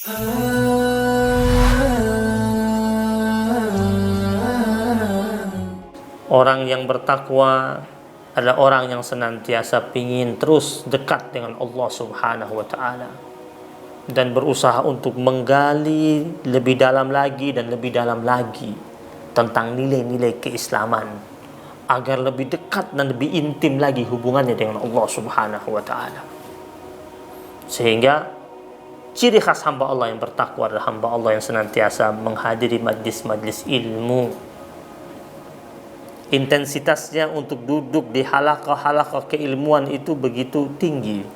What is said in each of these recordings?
Orang yang bertakwa adalah orang yang senantiasa ingin terus dekat dengan Allah Subhanahu wa Ta'ala dan berusaha untuk menggali lebih dalam lagi dan lebih dalam lagi tentang nilai-nilai keislaman agar lebih dekat dan lebih intim lagi hubungannya dengan Allah Subhanahu wa Ta'ala. Sehingga ciri khas hamba Allah yang bertakwa adalah hamba Allah yang senantiasa menghadiri majlis-majlis ilmu. Intensitasnya untuk duduk di halaqah-halaqah keilmuan itu begitu tinggi.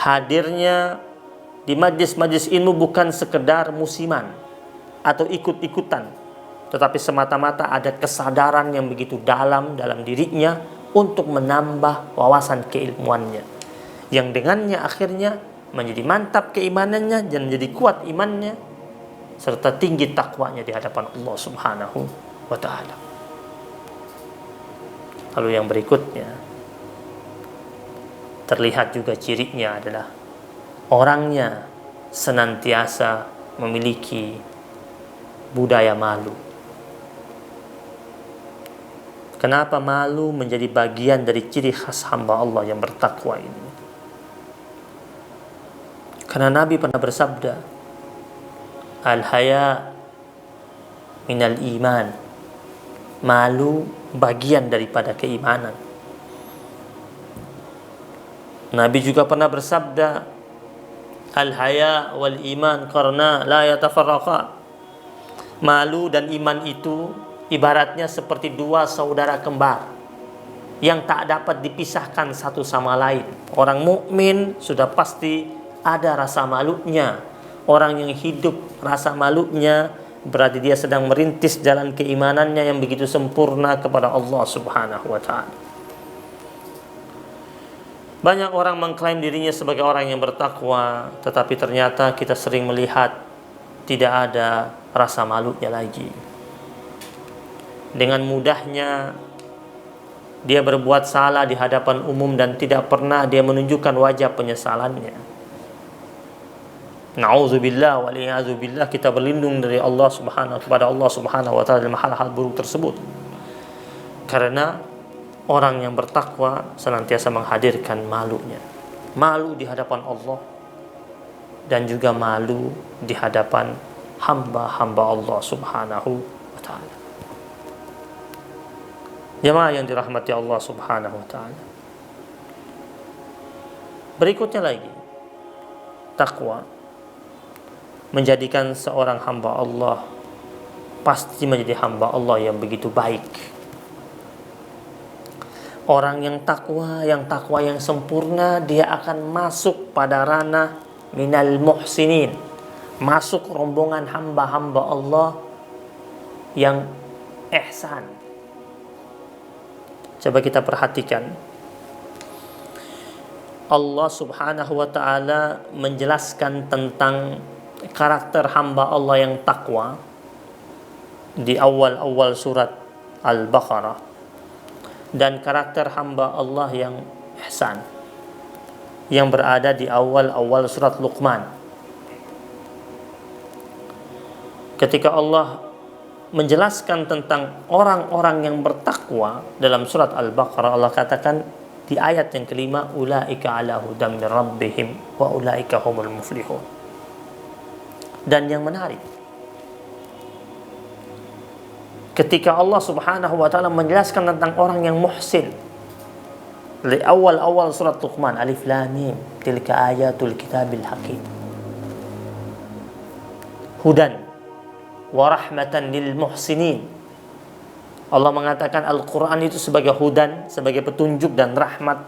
Hadirnya di majlis-majlis ilmu bukan sekedar musiman atau ikut-ikutan, tetapi semata-mata ada kesadaran yang begitu dalam dirinya untuk menambah wawasan keilmuannya, yang dengannya akhirnya menjadi mantap keimanannya dan menjadi kuat imannya serta tinggi takwanya di hadapan Allah Subhanahu wa Ta'ala. Lalu yang berikutnya, terlihat juga cirinya adalah orangnya senantiasa memiliki budaya malu. Kenapa malu menjadi bagian dari ciri khas hamba Allah yang bertakwa ini? Karena Nabi pernah bersabda, al-haya minal iman. Malu bagian daripada keimanan. Nabi juga pernah bersabda, al-haya wal iman karena la yatafarraqa. Malu dan iman itu ibaratnya seperti dua saudara kembar yang tak dapat dipisahkan satu sama lain. Orang mukmin sudah pasti ada rasa malunya. Orang yang hidup rasa malunya berarti dia sedang merintis jalan keimanannya yang begitu sempurna kepada Allah Subhanahu wa Ta'ala. Banyak orang mengklaim dirinya sebagai orang yang bertakwa, tetapi ternyata kita sering melihat tidak ada rasa malunya lagi. Dengan mudahnya dia berbuat salah di hadapan umum dan tidak pernah dia menunjukkan wajah penyesalannya. Na'udzubillah wa li'azubillah, kita berlindung dari Allah Subhanahu kepada Allah Subhanahu wa Ta'ala dalam hal-hal buruk tersebut. Karena orang yang bertakwa senantiasa menghadirkan malunya. Malu di hadapan Allah dan juga malu di hadapan hamba-hamba Allah Subhanahu wa Ta'ala. Jemaah yang dirahmati Allah Subhanahu wa Ta'ala. Berikutnya lagi, takwa menjadikan seorang hamba Allah pasti menjadi hamba Allah yang begitu baik. Orang yang takwa yang sempurna, dia akan masuk pada ranah minal muhsinin, masuk rombongan hamba-hamba Allah yang ihsan. Coba kita perhatikan, Allah Subhanahu wa Ta'ala menjelaskan tentang karakter hamba Allah yang takwa di awal-awal surat Al-Baqarah dan karakter hamba Allah yang ihsan yang berada di awal-awal surat Luqman. Ketika Allah menjelaskan tentang orang-orang yang bertakwa dalam surat Al-Baqarah, Allah katakan di ayat yang kelima, ulaika ala hudam min rabbihim wa ulaika humul muflihun. Dan yang menarik, ketika Allah Subhanahu wa Ta'ala menjelaskan tentang orang yang muhsin dari awal-awal surat Luqman, alif lam mim tilka ayatul kitabil hakim hudan wa rahmatan lil muhsinin. Allah mengatakan Al-Quran itu sebagai hudan, sebagai petunjuk dan rahmat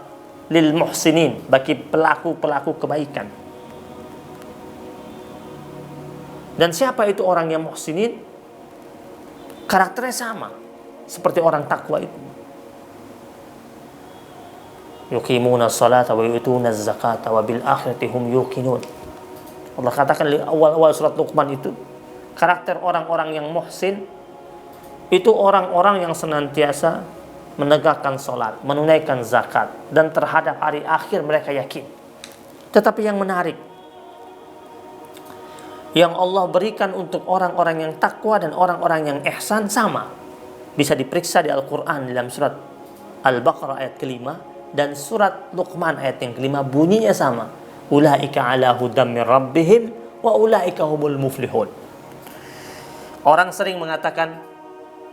lil muhsinin, bagi pelaku-pelaku kebaikan. Dan siapa itu orang yang muhsinin? Karakternya sama seperti orang takwa itu. Yuqimuna salata wa yu'tuna zakata wa bil akhirati hum yuqinun. Allah katakan di awal-awal surat Luqman itu, karakter orang-orang yang muhsin itu orang-orang yang senantiasa menegakkan salat, menunaikan zakat, dan terhadap hari akhir mereka yakin. Tetapi yang menarik, yang Allah berikan untuk orang-orang yang takwa dan orang-orang yang ihsan sama. Bisa diperiksa di Al-Quran dalam surat Al-Baqarah ayat kelima dan surat Luqman ayat yang kelima, bunyinya sama. Ulaika ala hudam min rabbihim wa ulaika humul muflihun. Orang sering mengatakan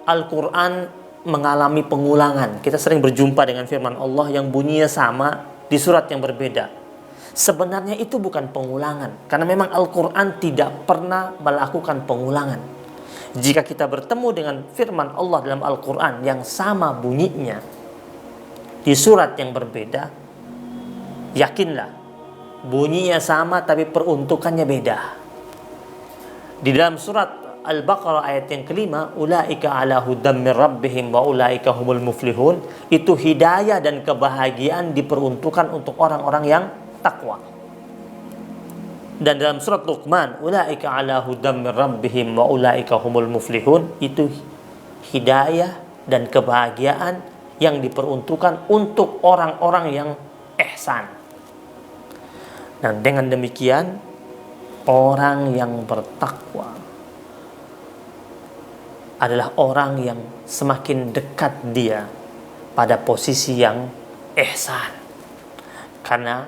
Al-Quran mengalami pengulangan. Kita sering berjumpa dengan firman Allah yang bunyinya sama di surat yang berbeda. Sebenarnya itu bukan pengulangan, karena memang Al-Quran tidak pernah melakukan pengulangan. Jika kita bertemu dengan firman Allah dalam Al-Quran yang sama bunyinya di surat yang berbeda, yakinlah bunyinya sama tapi peruntukannya beda. Di dalam surat Al-Baqarah ayat yang kelima, ulaika ala hudam min rabbihim wa ulaika humul muflihun, itu hidayah dan kebahagiaan diperuntukkan untuk orang-orang yang takwa. Dan dalam surat Luqman, ulaika ala hudam min rabbihim wa ulaika humul muflihun, itu hidayah dan kebahagiaan yang diperuntukkan untuk orang-orang yang ihsan. Dan dengan demikian, orang yang bertakwa adalah orang yang semakin dekat dia pada posisi yang ihsan. Karena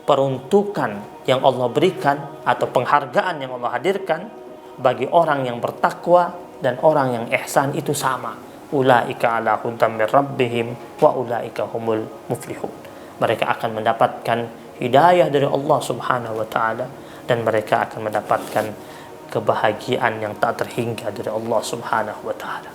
peruntukan yang Allah berikan atau penghargaan yang Allah hadirkan bagi orang yang bertakwa dan orang yang ihsan itu sama. Ulaika ala hudam min rabbihim wa ulaika humul muflihun. Mereka akan mendapatkan hidayah dari Allah Subhanahu wa taala dan mereka akan mendapatkan kebahagiaan yang tak terhingga dari Allah Subhanahu wa taala.